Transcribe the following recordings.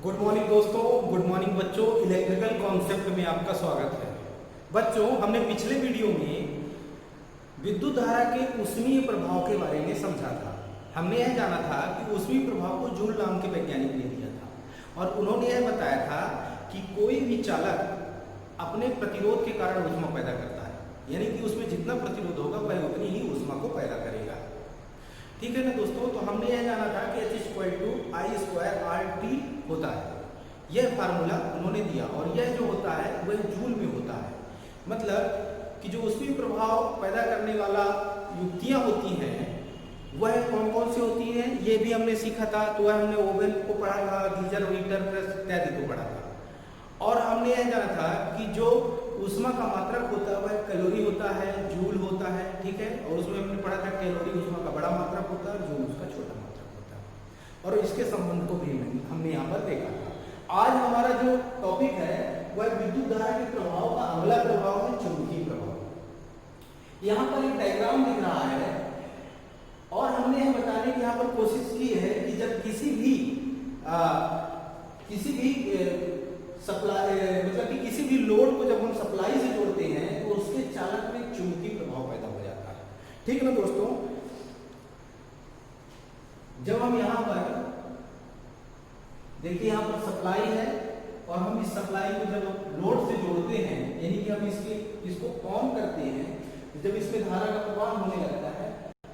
Good morning दोस्तों, good morning बच्चों। Electrical concept में आपका स्वागत है। बच्चों, हमने पिछले वीडियो में विद्युत धारा के ऊष्मीय प्रभाव के बारे में समझा था। हमने यह जाना था कि ऊष्मीय प्रभाव को जूल नाम के वैज्ञानिक ने दिया था और उन्होंने यह बताया था कि कोई भी चालक अपने प्रतिरोध के कारण ऊष्मा पैदा करता है, यानी कि उसमें जितना प्रतिरोध होगा वह उतनी ही ऊष्मा को पैदा करेगा। ठीक है ना दोस्तों। तो हमने यह जाना था कि H=I²RT होता है। यह फार्मूला उन्होंने दिया और यह जो होता है वह जूल में होता है। मतलब कि जो ऊष्मीय प्रभाव पैदा करने वाला युक्तियां होती हैं वह कौन कौन सी होती हैं ये भी हमने सीखा था। तो वह हमने ओवन को पढ़ा था, गीजर, हीटर, प्रेस इत्यादि को पढ़ा था। और हमने यह जाना था कि जो ऊष्मा का मात्रक होता है वह कैलोरी होता है, जूल होता है। ठीक है। और उसमें हमने पढ़ा था कैलोरी ऊष्मा का बड़ा मात्रक होता है, जूल उसका छोटा मात्रक होता है। और इसके संबंध को भी हमने यहाँ पर देखा था। आज हमारा जो टॉपिक है वह विद्युत धारा के प्रभाव का अगला प्रभाव है चुंबकीय प्रभाव। यहाँ पर एक डायग्राम दिख रहा है और हमने यह बताने की यहाँ पर कोशिश की है कि जब किसी भी सप्लाई मतलब कि किसी भी लोड को जब हम सप्लाई से जोड़ते हैं तो उसके चालक में चुंबकीय प्रभाव पैदा हो जाता है। ठीक है ना दोस्तों। जब हम यहाँ पर देखिए, यहाँ पर सप्लाई है और हम इस सप्लाई को जब लोड से जोड़ते हैं, यानी कि हम इसको ऑन करते हैं, जब इसमें धारा का प्रवाह होने लगता है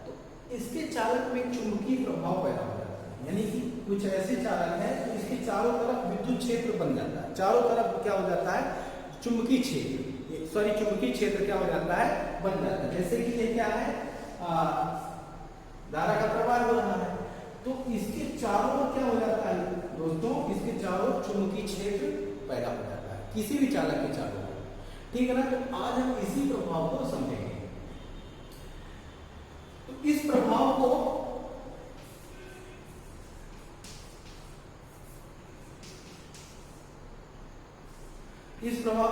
तो इसके चालक में चुंबकीय प्रभाव पैदा हो जाता है। यानी कि कुछ ऐसे चालक हैं तो इसके चारों तरफ विद्युत क्षेत्र बन जाता है। चारों तरफ क्या हो जाता है, चुंबकीय क्षेत्र क्या हो जाता है, बन जाता है। जैसे कि ये क्या है, धारा का प्रवाह हो रहा है तो इसके चारों ओर क्या हो जाता है दोस्तों, इसके चारों चुंबकीय क्षेत्र पैदा हो जाता है किसी भी चालक के चारों ओर। ठीक है ना। तो आज हम इसी प्रभाव को समझेंगे। तो इस प्रभाव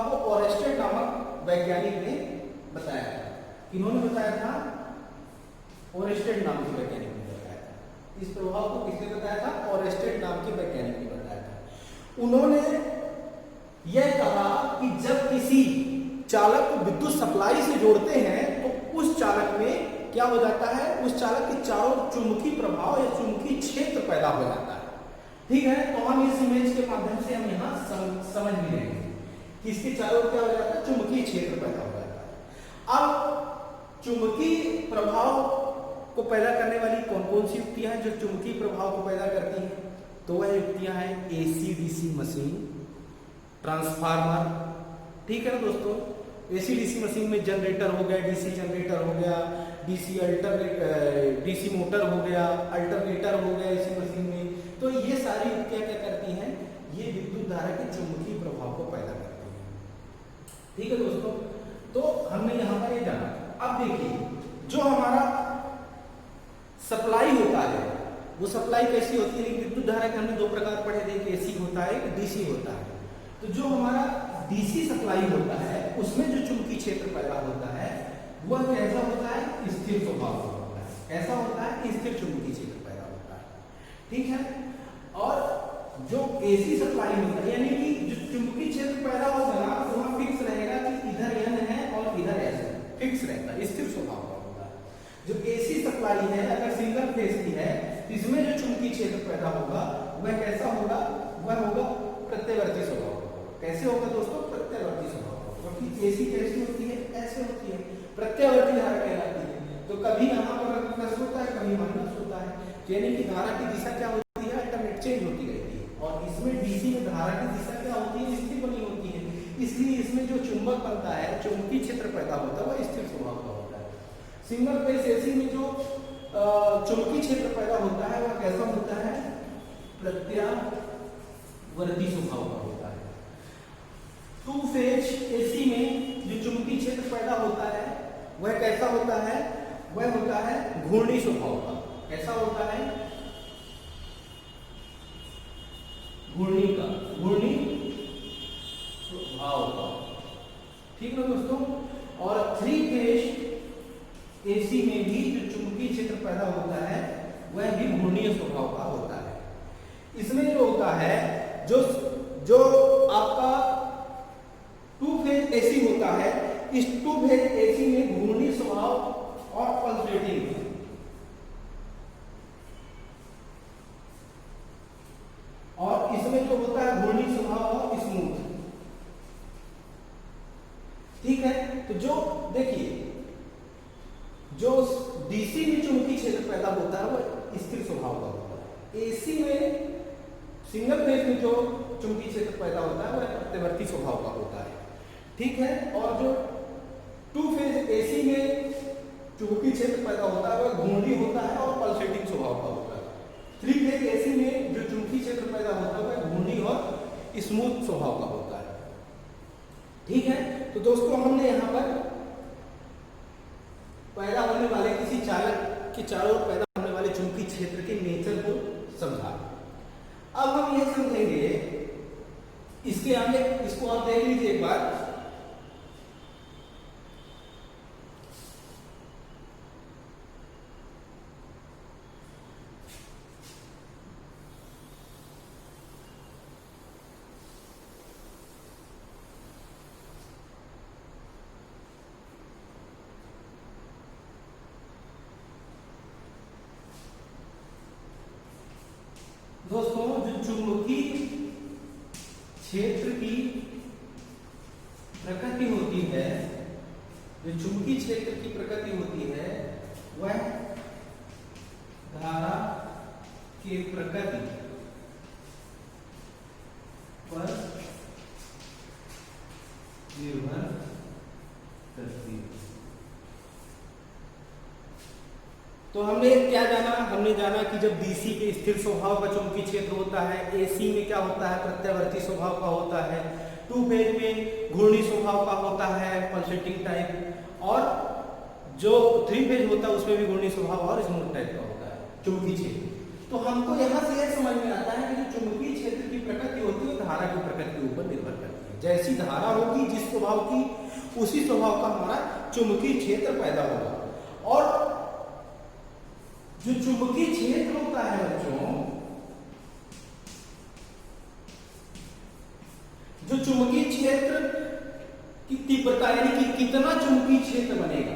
को ओरेस्टेड नामक वैज्ञानिक ने बताया था। इन्होंने बताया था, ओरेस्टेड नाम के वैज्ञानिक ने बताया था। इस प्रभाव को किसने बताया था, ओरेस्टेड नाम के वैज्ञानिक ने बताया था। उन्होंने यह कहा कि जब किसी चालक को विद्युत सप्लाई से जोड़ते हैं तो उस चालक में क्या हो जाता है, उस चालक के चारों चुंबकीय प्रभाव या चुंबकीय क्षेत्र पैदा हो जाता है। ठीक है। तो हम इस इमेज के माध्यम से हम यहाँ समझ भी लेंगे कि इसके चारों क्या हो जाता है, चुंबकीय क्षेत्र पैदा हो जाता है। अब चुंबकीय प्रभाव को पैदा करने वाली कौन कौन सी युक्तियां हैं जो चुंबकीय प्रभाव को पैदा करती हैं? तो वह युक्तियां हैं AC/DC मशीन, ट्रांसफार्मर। ठीक है ना दोस्तों। AC/DC मशीन में जनरेटर हो गया, DC जनरेटर हो गया, DC मोटर हो गया, अल्टरनेटर हो गया इसी मशीन में। तो ये सारी युक्तियां क्या करती हैं, ये विद्युत धारा के चुंबकीय प्रभाव को पैदा करती हैं। ठीक है दोस्तों। तो हमने यहाँ पर ये जाना। अब देखिए, जो हमारा सप्लाई होता है वो सप्लाई कैसी होती है, विद्युत धारा के हमने दो प्रकार पढ़े थे, एक AC होता है, एक DC होता है। तो जो हमारा DC सप्लाई होता है उसमें जो चुंबकीय क्षेत्र पैदा होता है वह कैसा होता है, स्थिर स्वभाव का होता है। कैसा होता है कि स्थिर चुंबकीय क्षेत्र पैदा होता है। ठीक है। और जो AC सप्लाई होता है, यानी कि जो चुंबकीय क्षेत्र पैदा होगा ना वह फिक्स रहेगा कि इधर N है और इधर S है, फिक्स रहता है, स्थिर स्वभाव का होता है। जो AC सप्लाई है अगर सिंगल फेज की है इसमें जो चुंबकीय क्षेत्र पैदा होगा वह कैसा होगा, वह होगा प्रत्यावर्ती स्वभाव। कैसे होगा दोस्तों, प्रत्यावर्ती स्वभाव। क्योंकि AC कैसी होती है, ऐसे होती है, प्रत्यावर्ती धारा कहलाती है। तो कभी यहाँ पर प्लस होता है, कभी माइनस होता है, यानी कि धारा की दिशा क्या होती है, अल्टरनेट चेंज होती रहती है। और इसमें DC में धारा की दिशा क्या होती है, स्थिर बनी होती है। इसलिए इसमें जो चुंबक बनता है, चुंबकीय क्षेत्र पैदा होता है, वह स्थिर स्वभाव का होता है। सिंगल फेज AC में जो चुंबकीय क्षेत्र पैदा होता है वह कैसा होता है, प्रत्यावर्ती स्वभाव का होता है। टू फेज AC में जो चुंबकीय क्षेत्र पैदा होता है वह कैसा होता है, वह होता है घूर्णी स्वभाव का। कैसा होता है, घूर्णी स्वभाव का। ठीक है दोस्तों। और 3 फेज AC में भी जो चुंबकीय क्षेत्र पैदा होता है वह भी घूर्णीय स्वभाव का होता है। इसमें जो होता है जो जो आपका टू फेज एसी होता है, इस टू फेज एसी में घूर्णी स्वभाव और पल्सेटिंग, और इसमें जो होता है घूर्णी स्वभाव और स्मूथ। ठीक है, तो जो देखिए जो डीसी में चुंबकीय क्षेत्र पैदा होता है वो स्थिर स्वभाव का होता है, एसी में सिंगल फेज में जो चुंबकीय क्षेत्र पैदा होता है वह प्रत्यावर्ती स्वभाव का होता है। ठीक है, और जो टू फेज एसी में चुंबकीय क्षेत्र पैदा होता है वह घूर्णी होता है और पल्सेटिंग स्वभाव का होता है। थ्री फेज एसी में जो चुंबकीय क्षेत्र पैदा होता है वह घूर्णी और स्मूथ स्वभाव का होता है। ठीक है, तो दोस्तों हमने यहाँ पर पैदा होने वाले किसी चालक के चारों ओर पैदा होने वाले चुंबकीय क्षेत्र के नेचर को समझा। अब हम यह समझेंगे इसके आगे, इसको आप देख लीजिए एक बार। दोस्तों जो चुंबकीय क्षेत्र की प्रकृति होती है, जो चुंबकीय क्षेत्र की प्रकृति होती है वह धारा के प्रकृति पर निर्भर करती है। तो हमने क्या जाना, हमने जाना कि जब डीसी के स्थिर स्वभाव का चुंबकीय क्षेत्र होता है, एसी में क्या होता है प्रत्यावर्ती स्वभाव का होता है, टू फेज में घूर्णी स्वभाव का होता है पल्सेटिंग टाइप, और जो थ्री फेज होता है उसमें भी घूर्णी स्वभाव और स्मूथ टाइप का होता है चुंबकीय क्षेत्र। तो हमको यहाँ से यह समझ में आता है कि जो चुंबकीय क्षेत्र की प्रकृति होती है धारा की प्रकृति के ऊपर निर्भर करती है। जैसी धारा होगी जिस स्वभाव की, उसी स्वभाव का हमारा चुंबकीय क्षेत्र पैदा होगा। और जो चुंबकीय क्षेत्र होता है बच्चों, जो चुंबकीय क्षेत्र की तीव्रता यानी कि कितना चुंबकीय क्षेत्र बनेगा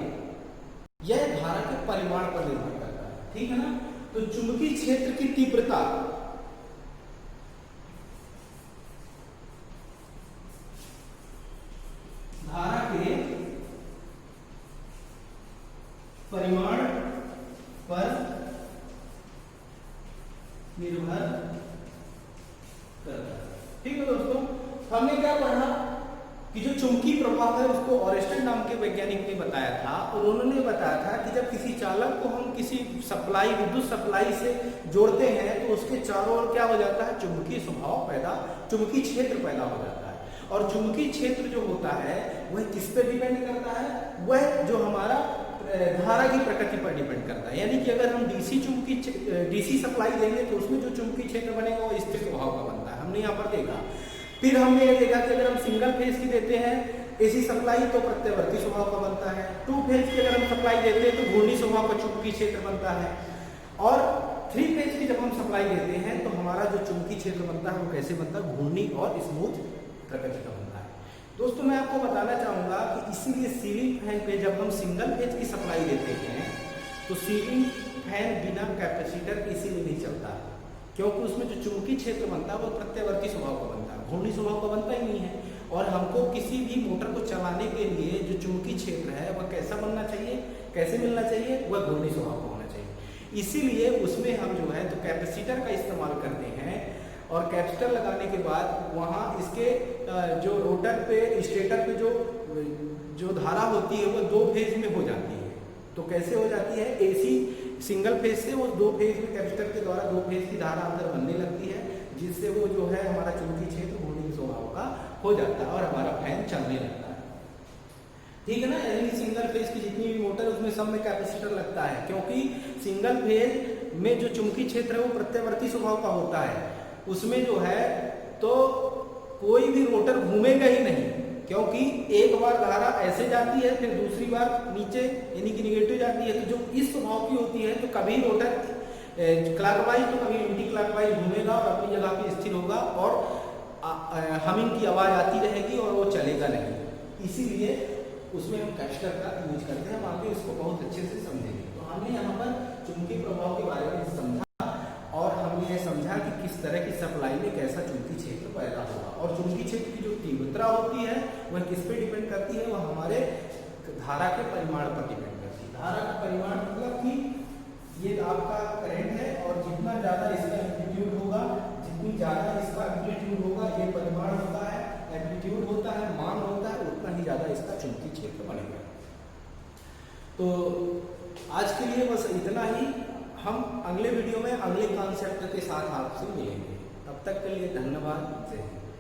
यह धारा के परिमाण पर निर्भर करता है। ठीक है ना, तो चुंबकीय क्षेत्र की तीव्रता धारा के परिमाण पर निर्भर करता है। ठीक है दोस्तों, हमने क्या पढ़ा कि जो चुंबकीय प्रभाव है उसको ऑरेस्टन नाम के वैज्ञानिक ने बताया था, और उन्होंने बताया था कि जब किसी चालक को हम किसी सप्लाई, विद्युत सप्लाई से जोड़ते हैं तो उसके चारों ओर क्या हो जाता है चुंबकीय स्वभाव पैदा, चुंबकीय क्षेत्र पैदा हो जाता है। और चुंबकीय क्षेत्र जो होता है वह किस पे डिपेंड करता है, वह जो हमारा धारा की प्रकृति पर डिपेंड करता है। यानी कि अगर हम डीसी सप्लाई देंगे तो उसमें जो चुंबकीय क्षेत्र बनेगा वो स्थिर स्वभाव का बनता है, हमने यहाँ पर देखा। फिर हमने ये देखा कि अगर हम सिंगल फेज की देते हैं एसी सप्लाई तो प्रत्यावर्ती स्वभाव का बनता है, टू फेज की अगर हम सप्लाई देते हैं तो घूर्णी स्वभाव का चुंबकीय क्षेत्र बनता है, और थ्री फेज की जब हम सप्लाई देते हैं तो हमारा जो चुंबकीय क्षेत्र बनता है वो कैसे बनता है, घूर्णी और स्मूथ प्रकृति का बनता है। दोस्तों मैं आपको बताना चाहूँगा कि इसीलिए सीलिंग फैन पे जब हम सिंगल फेज की सप्लाई देते हैं तो सीलिंग फैन बिना कैपेसिटर इसीलिए नहीं चलता है, क्योंकि उसमें जो चुंबकीय क्षेत्र बनता है वो प्रत्यावर्ती स्वभाव का बनता है, घूर्णी स्वभाव का बनता ही नहीं है। और हमको किसी भी मोटर को चलाने के लिए जो चुंबकीय क्षेत्र है वह कैसा बनना चाहिए, कैसे मिलना चाहिए, वह घूर्णी स्वभाव का होना चाहिए। इसीलिए उसमें हम जो है तो कैपेसिटर का इस्तेमाल करते हैं, और कैपेसिटर लगाने के बाद वहाँ इसके जो रोटर पे, स्टेटर पे जो धारा होती है वो दो फेज में हो जाती है। तो कैसे हो जाती है, एसी सिंगल फेज से वो दो फेज में कैपेसिटर के द्वारा दो फेज की धारा अंदर बनने लगती है, जिससे वो जो है हमारा चुंबकीय क्षेत्र घूर्णी स्वभाव का हो जाता है और हमारा फैन चलने लगता है। ठीक है ना, यानी सिंगल फेज की जितनी भी मोटर उसमें सब में कैपेसिटर लगता है, क्योंकि सिंगल फेज में जो चुंबकीय क्षेत्र है वो प्रत्यावर्ती स्वभाव का होता है, उसमें जो है तो कोई भी रोटर घूमेगा ही नहीं, क्योंकि एक बार धारा ऐसे जाती है फिर दूसरी बार नीचे यानी कि निगेटिव जाती है। तो जो इस स्वभाव की होती है तो कभी रोटर क्लॉकवाइज तो कभी एंटी क्लॉकवाइज घूमेगा और अपनी जगह पे स्थिर होगा, और हमिंग की आवाज़ आती रहेगी और वो चलेगा नहीं, इसीलिए उसमें हम कैस्टर का यूज करते हैं। हम आगे इसको बहुत अच्छे से समझेंगे। तो हमने यहाँ पर चुंबकीय प्रभाव के बारे में समझा और हमने ये समझा कि किस तरह की सप्लाई में कैसा चुंबकीय क्षेत्र पैदा होगा, और चुंबकीय क्षेत्र की जो तीव्रता होती है वह किस पे डिपेंड करती है, वह हमारे धारा के परिमाण पर डिपेंड करती है। धारा का परिमाण मतलब कि ये आपका करंट है और जितना ज़्यादा इसका एम्पलीट्यूड होगा, जितनी ज़्यादा इसका एम्पलीट्यूड होगा, ये परिमाण होता है, एम्पलीट्यूड होता है, मान होता है, उतना ही ज़्यादा इसका चुंबकीय क्षेत्र बनेगा। तो आज के लिए बस इतना ही। हम अगले वीडियो में अगले कॉन्सेप्ट के साथ आपसे मिलेंगे। तब तक के लिए धन्यवाद। जय हिंद।